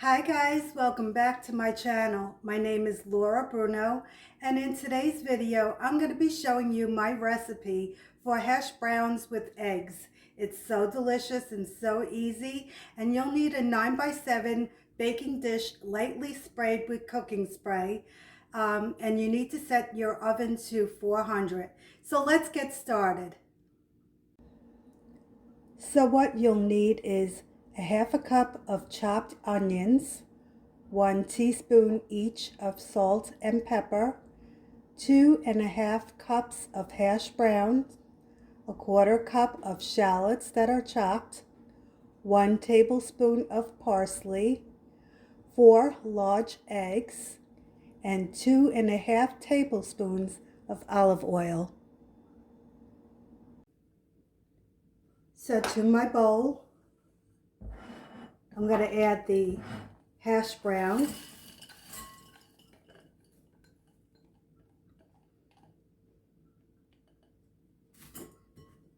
Hi guys, welcome back to my channel. My name is Laura Bruno, and in today's video I'm going to be showing you my recipe for hash browns with eggs. It's so delicious and so easy, and you'll need a 9x7 baking dish lightly sprayed with cooking spray, and you need to set your oven to 400. So let's get started. So what you'll need is a half a cup of chopped onions, 1 teaspoon each of salt and pepper, 2½ cups of hash browns, a 1/4 cup of shallots that are chopped, 1 tablespoon of parsley, 4 large eggs, and 2½ tablespoons of olive oil. So to my bowl, I'm going to add the hash brown,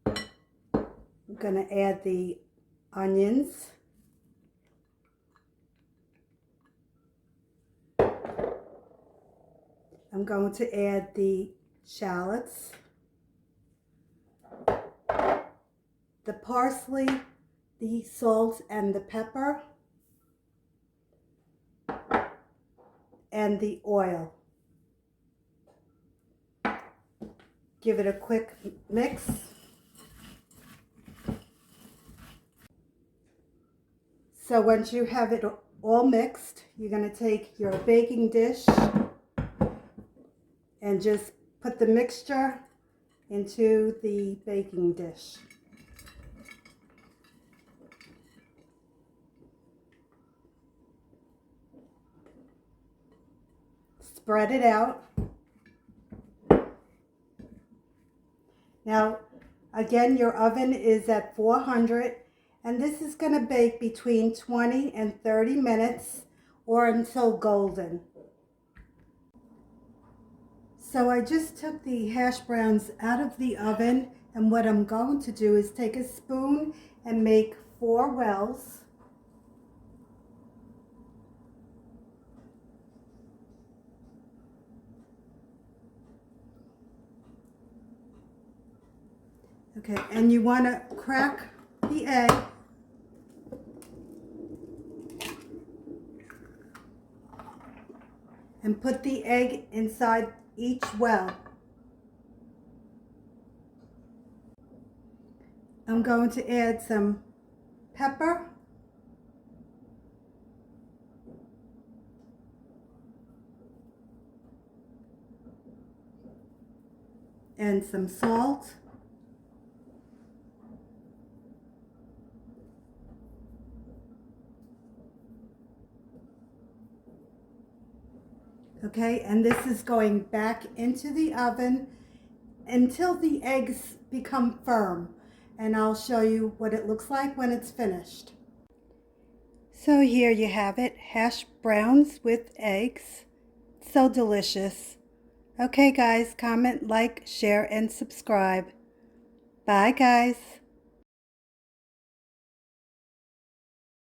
I'm going to add the onions, I'm going to add the shallots, the parsley, the salt and the pepper, and the oil. Give it a quick mix. So once you have it all mixed, you're going to take your baking dish and just put the mixture into the baking dish. Spread it out. Now, again, your oven is at 400, and this is going to bake between 20 and 30 minutes or until golden. So I just took the hash browns out of the oven, and what I'm going to do is take a spoon and make 4 wells. Okay, and you want to crack the egg. And put the egg inside each well. I'm going to add some pepper, and some salt, okay, and this is going back into the oven until the eggs become firm, and I'll show you what it looks like when it's finished. So here you have it, hash browns with eggs. So delicious. Okay guys, comment, like, share, and subscribe. Bye guys.